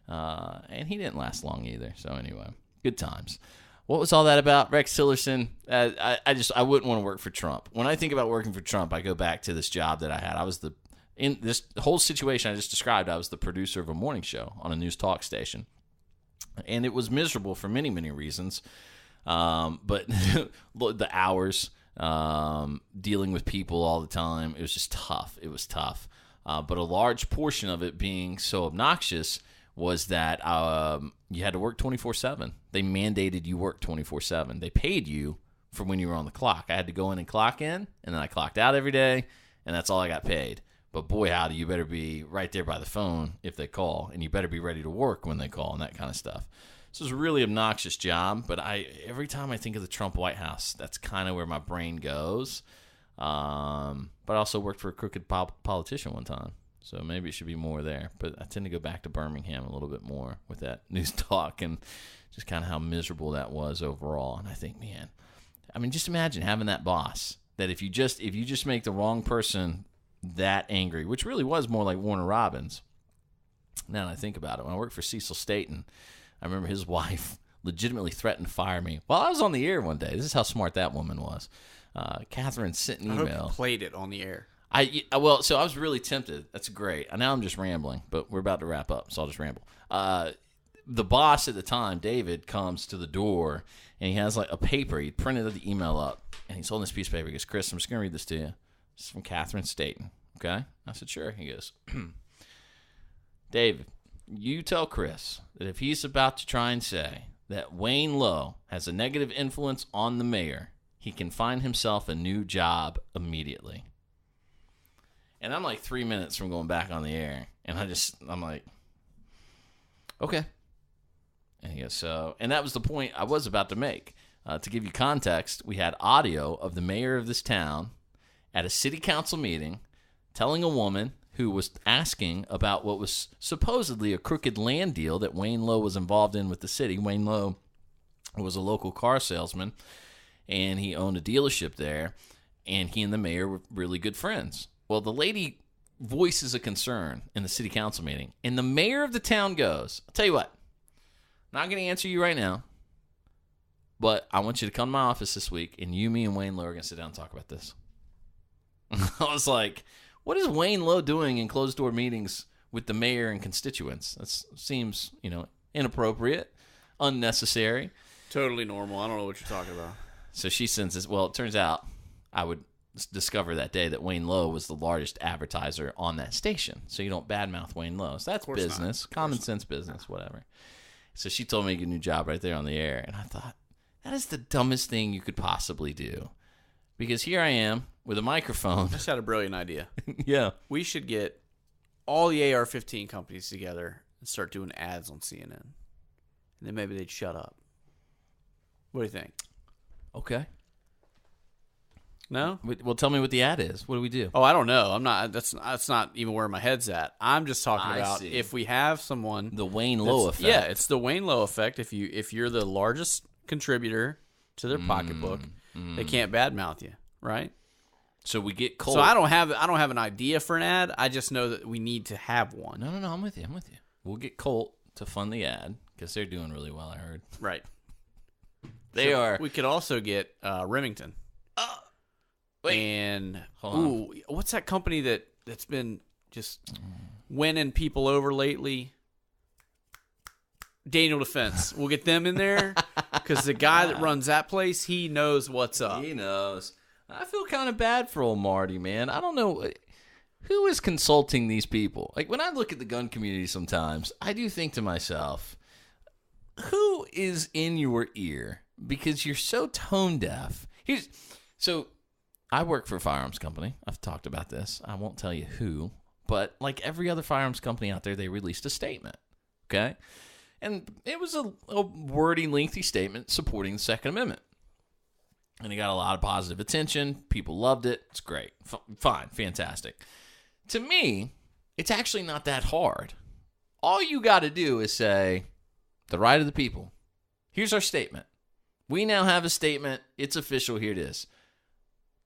Speaker 2: And he didn't last long either. So anyway, good times. What was all that about? Rex Tillerson, I wouldn't want to work for Trump. When I think about working for Trump, I go back to this job that I had. In this whole situation I just described, I was the producer of a morning show on a news talk station. And it was miserable for many, many reasons. But the hours, dealing with people all the time, it was just tough. It was tough. But a large portion of it being so obnoxious was that you had to work 24/7. They mandated you work 24/7. They paid you for when you were on the clock. I had to go in and clock in, and then I clocked out every day, and that's all I got paid. But boy, howdy, you better be right there by the phone if they call, and you better be ready to work when they call and that kind of stuff. This was a really obnoxious job, but every time I think of the Trump White House, that's kind of where my brain goes. But I also worked for a crooked politician one time, so maybe it should be more there. But I tend to go back to Birmingham a little bit more with that news talk and just kind of how miserable that was overall. And I think, man, I mean, just imagine having that boss that if you just make the wrong person that angry, which really was more like Warner Robins. Now that I think about it, when I worked for Cecil Staton, I remember his wife legitimately threatened to fire me while I was on the air one day. This is how smart that woman was. Catherine sent an email.
Speaker 3: I hope you played it on the air.
Speaker 2: So I was really tempted. That's great. Now I'm just rambling, but we're about to wrap up, so I'll just ramble. The boss at the time, David, comes to the door, and he has like a paper. He printed the email up, and he's holding this piece of paper. He goes, Chris, I'm just going to read this to you. This is from Catherine Staton. Okay? I said, sure. He goes, David, you tell Chris that if he's about to try and say that Wayne Lowe has a negative influence on the mayor, he can find himself a new job immediately. And I'm like 3 minutes from going back on the air, and I'm like, okay. And he goes, so, and that was the point I was about to make. To give you context, we had audio of the mayor of this town at a city council meeting telling a woman who was asking about what was supposedly a crooked land deal that Wayne Lowe was involved in with the city. Wayne Lowe was a local car salesman, and he owned a dealership there, and he and the mayor were really good friends. Well, the lady voices a concern in the city council meeting, and the mayor of the town goes, I'll tell you what, I'm not going to answer you right now, but I want you to come to my office this week, and me, and Wayne Lowe are going to sit down and talk about this. I was like, what is Wayne Lowe doing in closed-door meetings with the mayor and constituents? That seems, inappropriate, unnecessary.
Speaker 3: Totally normal. I don't know what you're talking about.
Speaker 2: So she sends this. Well, it turns out I would discover that day that Wayne Lowe was the largest advertiser on that station. So you don't badmouth Wayne Lowe. So that's business, common sense business, whatever. So she told me to get a new job right there on the air. And I thought, that is the dumbest thing you could possibly do. Because here I am with a microphone.
Speaker 3: I just had a brilliant idea.
Speaker 2: Yeah.
Speaker 3: We should get all the AR-15 companies together and start doing ads on CNN. And then maybe they'd shut up. What do you think?
Speaker 2: Okay.
Speaker 3: No?
Speaker 2: Well, tell me what the ad is. What do we do?
Speaker 3: Oh, I don't know. I'm not. That's not even where my head's at. I'm just talking about
Speaker 2: see.
Speaker 3: if we have someone.
Speaker 2: The Wayne Lowe effect.
Speaker 3: Yeah, it's the Wayne Lowe effect. If you're the largest contributor to their pocketbook, they can't badmouth you, right?
Speaker 2: So we get Colt.
Speaker 3: So I don't have an idea for an ad. I just know that we need to have one.
Speaker 2: No. I'm with you. We'll get Colt to fund the ad because they're doing really well. I heard.
Speaker 3: Right.
Speaker 2: They are.
Speaker 3: We could also get Remington.
Speaker 2: Wait.
Speaker 3: And
Speaker 2: Hold on.
Speaker 3: what's that company that's been just winning people over lately? Daniel Defense. We'll get them in there because the guy that runs that place, he knows what's up.
Speaker 2: He knows. I feel kind of bad for old Marty, man. I don't know who is consulting these people. Like when I look at the gun community sometimes, I do think to myself, who is in your ear? Because you're so tone deaf. So I work for a firearms company. I've talked about this. I won't tell you who, but like every other firearms company out there, they released a statement. Okay? And it was a wordy, lengthy statement supporting the Second Amendment. And it got a lot of positive attention. People loved it. It's great. Fine. Fantastic. To me, it's actually not that hard. All you got to do is say, the right of the people. Here's our statement. We now have a statement. It's official. Here it is. ...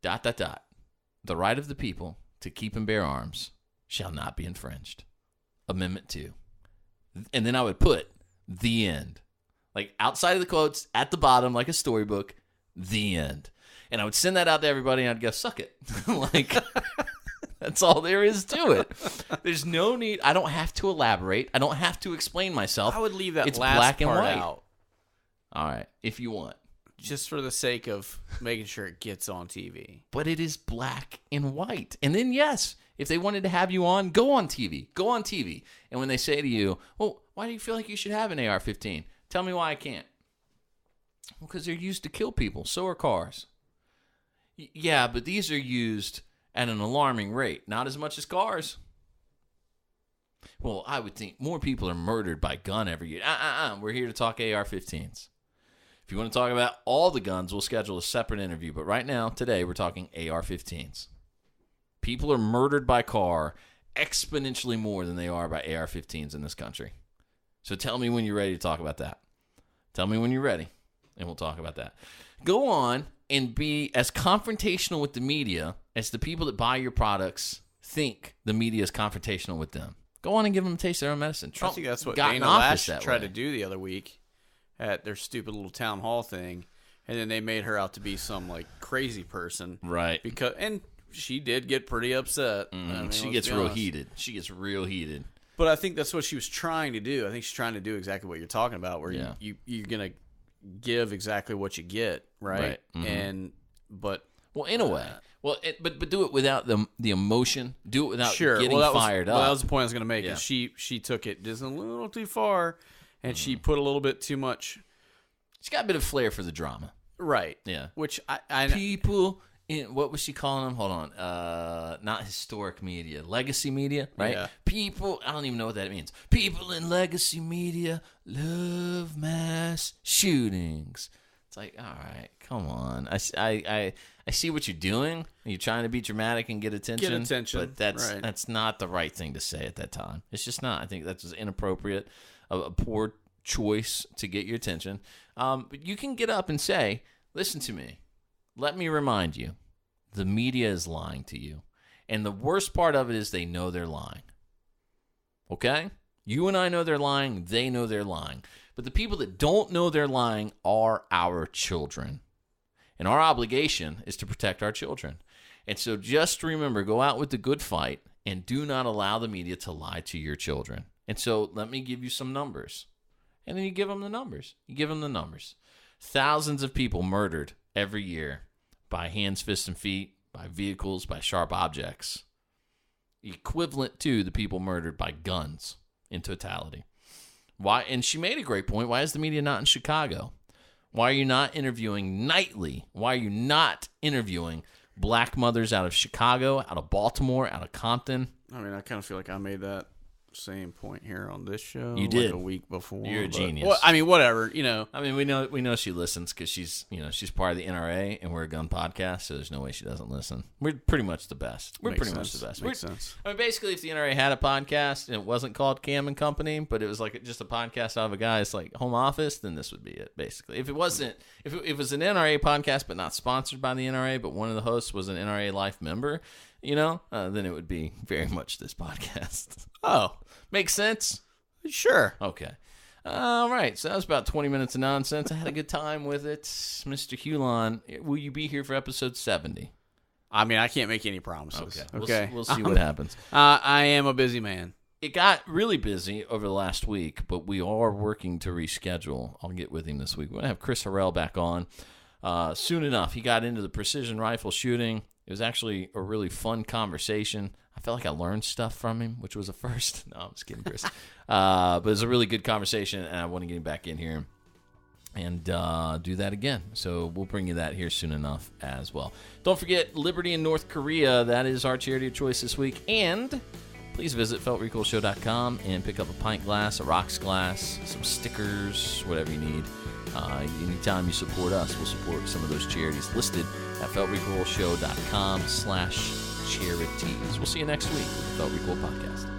Speaker 2: The right of the people to keep and bear arms shall not be infringed. Amendment 2. And then I would put the end. Like outside of the quotes, at the bottom, like a storybook, the end. And I would send that out to everybody and I'd go, suck it. Like, that's all there is to it. There's no need. I don't have to elaborate. I don't have to explain myself.
Speaker 3: I would leave that
Speaker 2: it's
Speaker 3: last
Speaker 2: black and
Speaker 3: part
Speaker 2: white.
Speaker 3: out.
Speaker 2: All right, if you want.
Speaker 3: Just for the sake of making sure it gets on TV.
Speaker 2: But it is black and white. And then, yes, if they wanted to have you on, go on TV. Go on TV. And when they say to you, well, why do you feel like you should have an AR-15? Tell me why I can't. Well, because they're used to kill people. So are cars. Yeah, but these are used at an alarming rate. Not as much as cars. Well, I would think more people are murdered by gun every year. We're here to talk AR-15s. If you want to talk about all the guns, we'll schedule a separate interview. But right now, today, we're talking AR-15s. People are murdered by car exponentially more than they are by AR-15s in this country. So tell me when you're ready to talk about that. Tell me when you're ready, and we'll talk about that. Go on and be as confrontational with the media as the people that buy your products think the media is confrontational with them. Go on and give them a taste of their own medicine. Trump
Speaker 3: I think that's what
Speaker 2: got in
Speaker 3: Dana
Speaker 2: office
Speaker 3: Lash
Speaker 2: that
Speaker 3: tried
Speaker 2: way.
Speaker 3: to do the other week at their stupid little town hall thing, and then they made her out to be some like crazy person,
Speaker 2: Right.
Speaker 3: and she did get pretty upset. I mean,
Speaker 2: She
Speaker 3: let's
Speaker 2: gets
Speaker 3: be
Speaker 2: real
Speaker 3: honest.
Speaker 2: heated. She gets real heated.
Speaker 3: But I think that's what she was trying to do. I think she's trying to do exactly what you're talking about, where
Speaker 2: Yeah.
Speaker 3: you're gonna give exactly what you get, right?
Speaker 2: Right. Mhm.
Speaker 3: But
Speaker 2: in a way. Well, but do it without the emotion. Do it without
Speaker 3: sure,
Speaker 2: getting
Speaker 3: well,
Speaker 2: fired up.
Speaker 3: Well, that was the point I was gonna make.
Speaker 2: Yeah.
Speaker 3: Is she took it just a little too far, and she put a little bit too much.
Speaker 2: She's got a bit of flair for the drama.
Speaker 3: Right.
Speaker 2: Yeah.
Speaker 3: Which I
Speaker 2: People in, what was she calling them? Hold on. Not historic media, legacy media, right?
Speaker 3: Yeah.
Speaker 2: People, I don't even know what that means. People in legacy media love mass shootings. It's like, all right, come on. I see what you're doing. You're trying to be dramatic and get attention. But that's not the right thing to say at that time. It's just not. I think that's just inappropriate, a poor choice to get your attention. But you can get up and say, listen to me. Let me remind you, the media is lying to you. And the worst part of it is they know they're lying. Okay? You and I know they're lying. They know they're lying. But the people that don't know they're lying are our children. And our obligation is to protect our children. And so just remember, go out with the good fight and do not allow the media to lie to your children. And so let me give you some numbers. And then you give them the numbers. Thousands of people murdered every year by hands, fists, and feet, by vehicles, by sharp objects. Equivalent to the people murdered by guns in totality. Why? And she made a great point. Why is the media not in Chicago? Why are you not interviewing nightly? Why are you not interviewing black mothers out of Chicago, out of Baltimore, out of Compton?
Speaker 3: I mean, I kind of feel like I made that same point here on this show.
Speaker 2: You did
Speaker 3: a week before.
Speaker 2: You're a genius.
Speaker 3: Well, I mean, whatever. You know.
Speaker 2: I mean, we know she listens because she's part of the NRA and we're a gun podcast, so there's no way she doesn't listen. We're pretty much the best. Much the best.
Speaker 3: Makes sense.
Speaker 2: I mean, basically, if the NRA had a podcast and it wasn't called Cam and Company, but it was like just a podcast out of a guy's like home office, then this would be it. Basically, if it wasn't, if it was an NRA podcast but not sponsored by the NRA, but one of the hosts was an NRA Life member, then it would be very much this podcast. Oh, makes sense?
Speaker 3: Sure.
Speaker 2: Okay. All right. So that was about 20 minutes of nonsense. I had a good time with it. Mr. Hulon, will you be here for episode 70?
Speaker 3: I mean, I can't make any promises.
Speaker 2: Okay. We'll see what happens.
Speaker 3: I am a busy man.
Speaker 2: It got really busy over the last week, but we are working to reschedule. I'll get with him this week. We're going to have Chris Harrell back on soon enough. He got into the precision rifle shooting. It was actually a really fun conversation. I felt like I learned stuff from him, which was a first. No, I'm just kidding, Chris. But it was a really good conversation, and I want to get him back in here and do that again. So we'll bring you that here soon enough as well. Don't forget Liberty in North Korea. That is our charity of choice this week. And please visit feltrecoilshow.com and pick up a pint glass, a rocks glass, some stickers, whatever you need. Anytime you support us, we'll support some of those charities listed at feltrecoilshow.com/charities. We'll see you next week with the Felt Recoil Podcast.